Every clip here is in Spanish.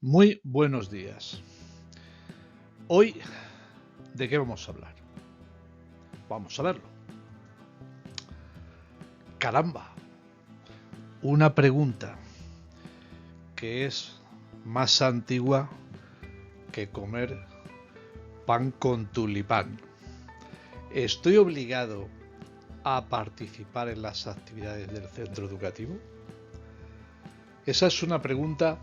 Muy buenos días. Hoy, ¿de qué vamos a hablar? Vamos a verlo. Caramba, una pregunta que es más antigua que comer pan con tulipán. ¿Estoy obligado a participar en las actividades del centro educativo? Esa es una pregunta,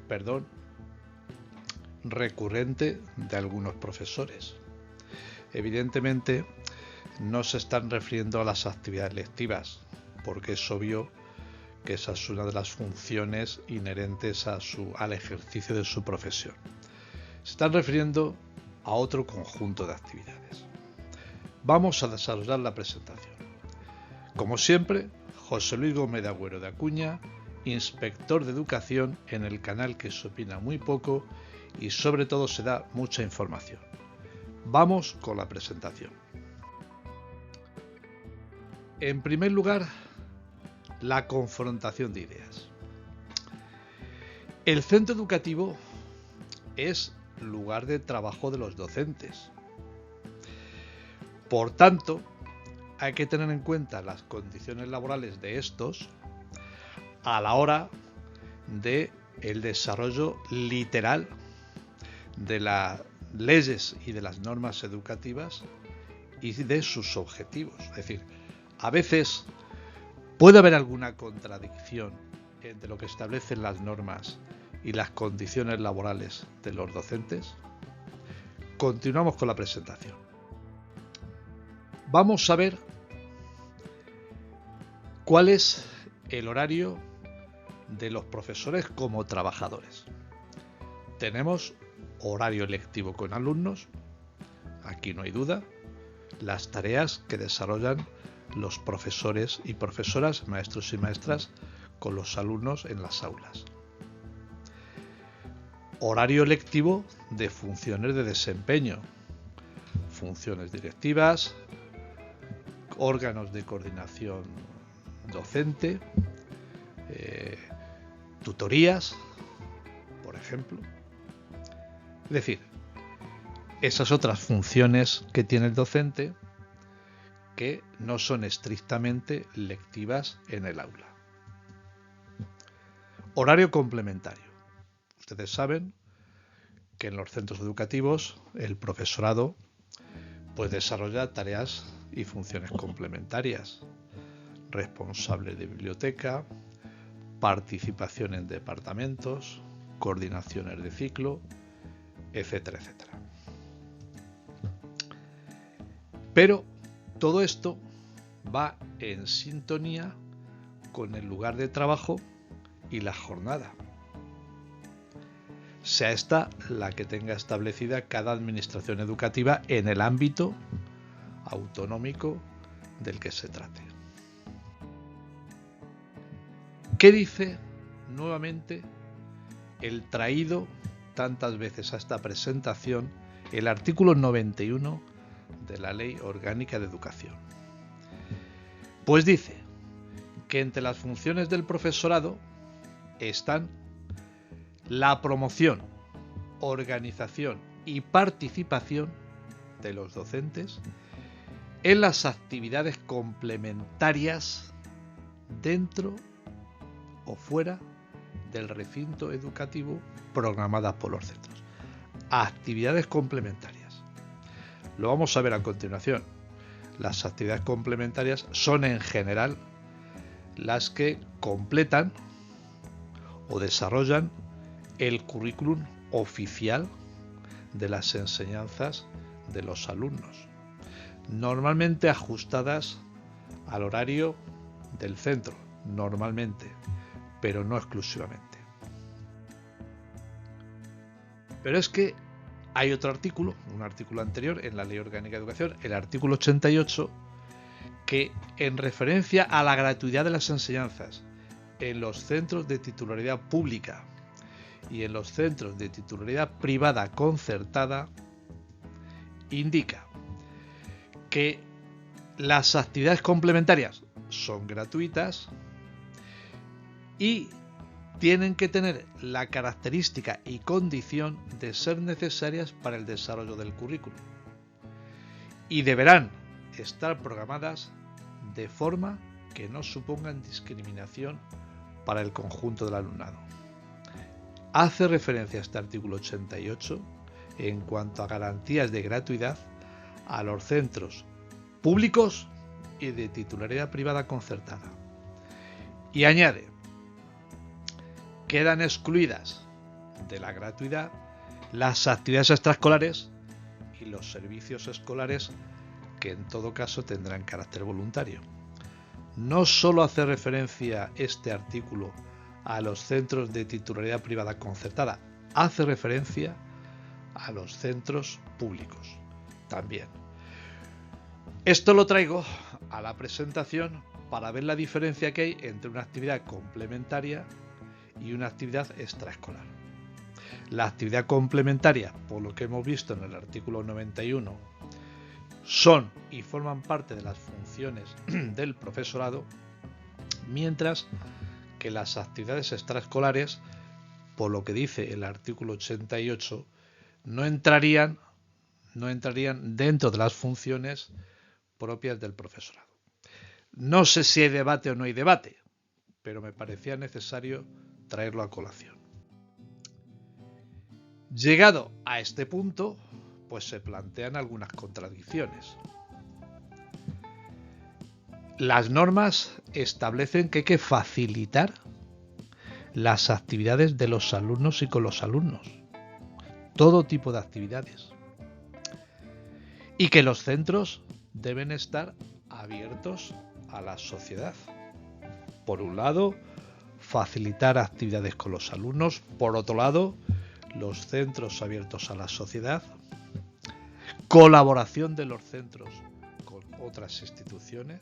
perdón, recurrente de algunos profesores. Evidentemente no se están refiriendo a las actividades lectivas, porque es obvio que esa es una de las funciones inherentes al ejercicio de su profesión. Se están refiriendo a otro conjunto de actividades. Vamos a desarrollar la presentación. Como siempre, José Luis Gómez de Agüero de Acuña, inspector de educación en el canal que se opina muy poco y sobre todo se da mucha información. Vamos con la presentación. En primer lugar, la confrontación de ideas. El centro educativo es lugar de trabajo de los docentes. Por tanto, hay que tener en cuenta las condiciones laborales de estos a la hora de el desarrollo literal de las leyes y de las normas educativas y de sus objetivos. Es decir, a veces puede haber alguna contradicción entre lo que establecen las normas y las condiciones laborales de los docentes. Continuamos con la presentación. Vamos a ver cuál es el horario de los profesores como trabajadores. Tenemos horario lectivo con alumnos, aquí no hay duda, las tareas que desarrollan los profesores y profesoras, maestros y maestras, con los alumnos en las aulas. Horario lectivo de funciones de desempeño, funciones directivas, órganos de coordinación docente, tutorías, por ejemplo. Es decir, esas otras funciones que tiene el docente que no son estrictamente lectivas en el aula. Horario complementario. Ustedes saben que en los centros educativos el profesorado pues desarrolla tareas y funciones complementarias. Responsable de biblioteca, participación en departamentos, coordinaciones de ciclo, etcétera, etcétera. Pero todo esto va en sintonía con el lugar de trabajo y la jornada, sea esta la que tenga establecida cada administración educativa en el ámbito autonómico del que se trate. ¿Qué dice nuevamente el traído tantas veces a esta presentación, el artículo 91 de la Ley Orgánica de Educación? Pues dice que entre las funciones del profesorado están la promoción, organización y participación de los docentes en las actividades complementarias dentro o fuera del recinto educativo programadas por los centros. Actividades complementarias. Lo vamos a ver a continuación. Las actividades complementarias son en general las que completan o desarrollan el currículum oficial de las enseñanzas de los alumnos, normalmente ajustadas al horario del centro, normalmente, pero no exclusivamente. Pero es que hay otro artículo, un artículo anterior en la Ley Orgánica de Educación, el artículo 88, que en referencia a la gratuidad de las enseñanzas en los centros de titularidad pública y en los centros de titularidad privada concertada, indica que las actividades complementarias son gratuitas y tienen que tener la característica y condición de ser necesarias para el desarrollo del currículum y deberán estar programadas de forma que no supongan discriminación para el conjunto del alumnado. Hace referencia a este artículo 88 en cuanto a garantías de gratuidad a los centros públicos y de titularidad privada concertada. Y añade: quedan excluidas de la gratuidad las actividades extraescolares y los servicios escolares, que en todo caso tendrán carácter voluntario. No solo hace referencia este artículo a los centros de titularidad privada concertada, hace referencia a los centros públicos también. Esto lo traigo a la presentación para ver la diferencia que hay entre una actividad complementaria y una actividad extraescolar. La actividad complementaria, por lo que hemos visto en el artículo 91, son y forman parte de las funciones del profesorado, mientras que las actividades extraescolares, por lo que dice el artículo 88, no entrarían dentro de las funciones propias del profesorado. No sé si hay debate o no hay debate, pero me parecía necesario traerlo a colación. Llegado a este punto, pues se plantean algunas contradicciones. Las normas establecen que hay que facilitar las actividades de los alumnos y con los alumnos, todo tipo de actividades, y que los centros deben estar abiertos a la sociedad. Por un lado, facilitar actividades con los alumnos; por otro lado, los centros abiertos a la sociedad, colaboración de los centros con otras instituciones.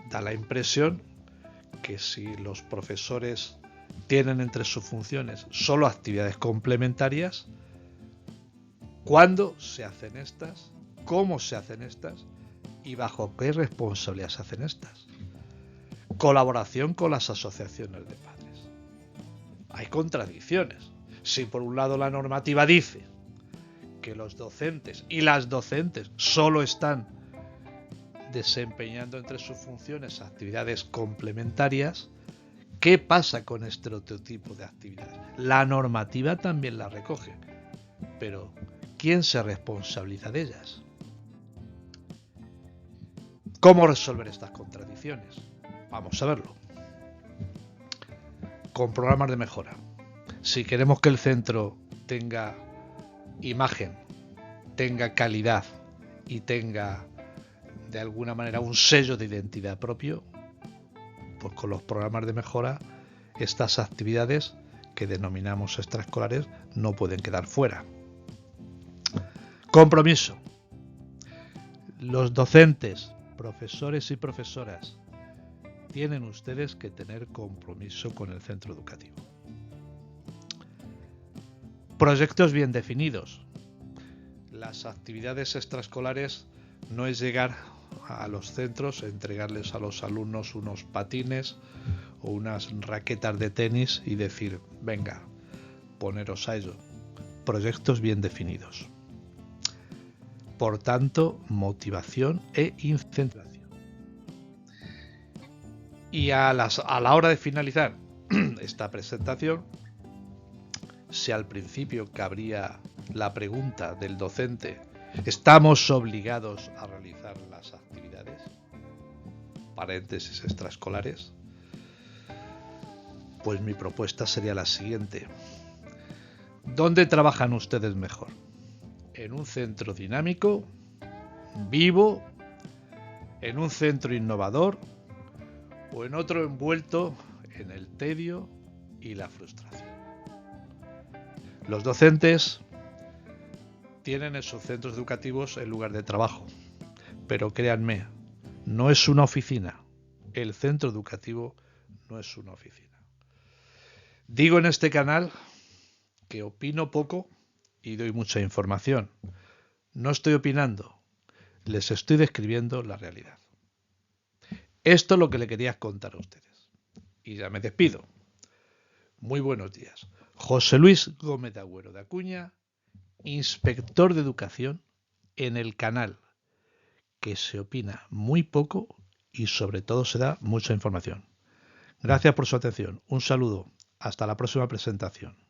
Da la impresión que si los profesores tienen entre sus funciones solo actividades complementarias, ¿cuándo se hacen estas? ¿Cómo se hacen estas? ¿Y bajo qué responsabilidad se hacen estas? Colaboración con las asociaciones de padres. Hay contradicciones. Si por un lado la normativa dice que los docentes y las docentes solo están desempeñando entre sus funciones actividades complementarias, ¿qué pasa con este otro tipo de actividades? La normativa también la recoge, pero ¿quién se responsabiliza de ellas? ¿Cómo resolver estas contradicciones? Vamos a verlo. Con programas de mejora. Si queremos que el centro tenga imagen, tenga calidad y tenga de alguna manera un sello de identidad propio, pues con los programas de mejora estas actividades que denominamos extraescolares no pueden quedar fuera. Compromiso. Los docentes, profesores y profesoras, tienen ustedes que tener compromiso con el centro educativo. Proyectos bien definidos. Las actividades extraescolares no es llegar a los centros, entregarles a los alumnos unos patines o unas raquetas de tenis y decir, venga, poneros a ello. Proyectos bien definidos. Por tanto, motivación e incentivación. Y a la hora de finalizar esta presentación, si al principio cabría la pregunta del docente, ¿estamos obligados a realizar las actividades? Paréntesis, extraescolares. Pues mi propuesta sería la siguiente. ¿Dónde trabajan ustedes mejor? ¿En un centro dinámico, vivo, en un centro innovador o en otro envuelto en el tedio y la frustración? Los docentes tienen en sus centros educativos el lugar de trabajo, pero créanme, no es una oficina. El centro educativo no es una oficina. Digo en este canal que opino poco y doy mucha información. No estoy opinando, les estoy describiendo la realidad. Esto es lo que le quería contar a ustedes. y ya me despido. Muy buenos días. José Luis Gómez de Agüero de Acuña, inspector de educación en el canal, que se opina muy poco y sobre todo se da mucha información. Gracias por su atención. Un saludo. Hasta la próxima presentación.